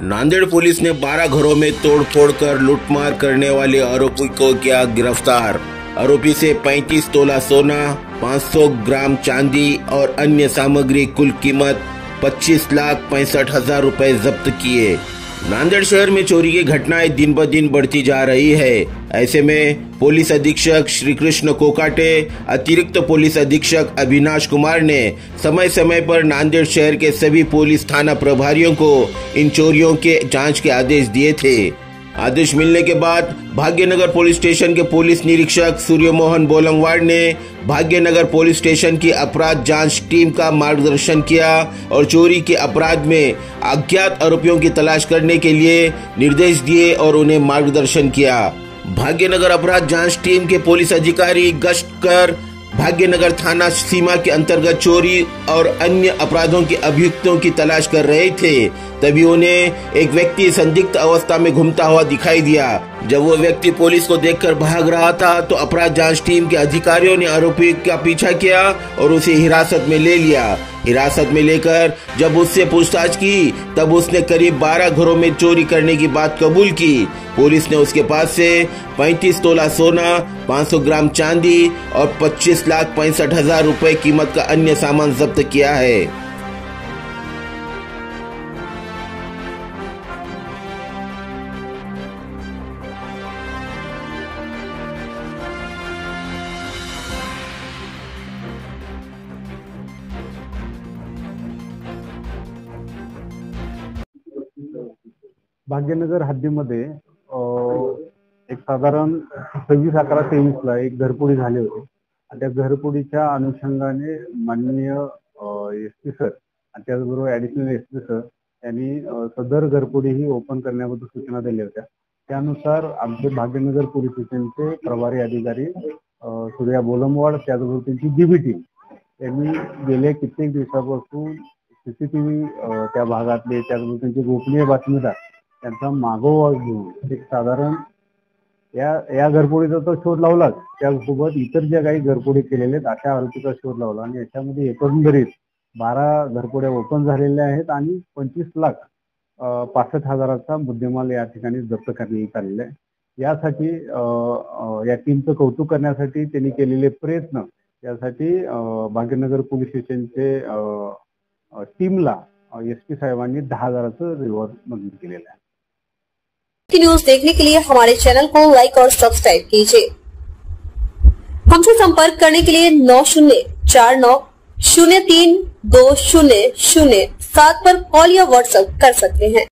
Nanded police ने 12 घरों में तोड़फोड़ कर लूटमार करने वाले आरोपी को किया गिरफ्तार। आरोपी से 35 तोला सोना, 500 ग्राम चांदी और अन्य सामग्री कुल कीमत 25,65,000 रुपए जब्त किए। नांदेड़ शहर में चोरी की घटनाएं दिन ब दिन बढ़ती जा रही है। ऐसे में पुलिस अधीक्षक श्री कृष्ण कोकाटे, अतिरिक्त पुलिस अधीक्षक अविनाश कुमार ने समय समय पर नांदेड़ शहर के सभी पुलिस थाना प्रभारियों को इन चोरियों के जांच के आदेश दिए थे। आदेश मिलने के बाद भाग्यनगर पुलिस स्टेशन के पुलिस निरीक्षक सूर्यमोहन बोलंगवाड़ ने भाग्यनगर पुलिस स्टेशन की अपराध जांच टीम का मार्गदर्शन किया और चोरी के अपराध में अज्ञात आरोपियों की तलाश करने के लिए निर्देश दिए और उन्हें मार्गदर्शन किया। भाग्यनगर अपराध जांच टीम के पुलिस अधिकारी गश्त कर भाग्यनगर थाना सीमा के अंतर्गत चोरी और अन्य अपराधों के अभियुक्तों की तलाश कर रहे थे, तभी उन्हें एक व्यक्ति संदिग्ध अवस्था में घूमता हुआ दिखाई दिया। जब वो व्यक्ति पुलिस को देखकर भाग रहा था तो अपराध जांच टीम के अधिकारियों ने आरोपी का पीछा किया और उसे हिरासत में ले लिया। हिरासत में लेकर जब उससे पूछताछ की तब उसने करीब 12 घरों में चोरी करने की बात कबूल की। पुलिस ने उसके पास से 35 तोला सोना, 500 ग्राम चांदी और 25,65,000 रुपए कीमत का अन्य सामान जब्त किया है। भाग्यनगर हद्दीमध्ये एक साधारण 26/11/23 एक घरफोडी झाली होती आणि त्या घरफोडीच्या अनुषंगाने माननीय एसपी सर आणि त्याचबरोबर ॲडिशनल एसपी सर यांनी सदर घरफोडी ही ओपन करण्याबद्दल सूचना दिल्या होत्या। त्यानुसार आमचे भाग्यनगर पोलीस स्टेशनचे प्रभारी अधिकारी सूर्या बोलंगवाड त्याचबरोबर त्यांची डीबी टीम यांनी गेल्या कित्येक दिवसापासून सीसीटीव्ही त्या भागातले त्याचबरोबर त्यांचे गोपनीय बातमीदार त्यांचा मागोवा घेऊन एक साधारण या घरफोडीचा तर शोध लावलाच, त्यासोबत इतर ज्या काही घरफोडी केलेल्या आहेत अशा आरोपीचा शोध लावला आणि याच्यामध्ये एकंदरीत 12 घरफोड्या ओपन झालेल्या आहेत आणि 25,65,000चा मुद्देमाल या ठिकाणी जप्त करण्यात आलेला आहे। यासाठी या टीमचं कौतुक करण्यासाठी त्यांनी केलेले प्रयत्न यासाठी भाग्यनगर पोलीस स्टेशनचे टीमला एसपी साहेबांनी 10,000चं रिवॉर्ड मंजूर केलेलं आहे। न्यूज देखने के लिए हमारे चैनल को लाइक और सब्सक्राइब कीजिए। हमसे संपर्क करने के लिए 9049032007 पर कॉल या व्हाट्सएप कर सकते हैं।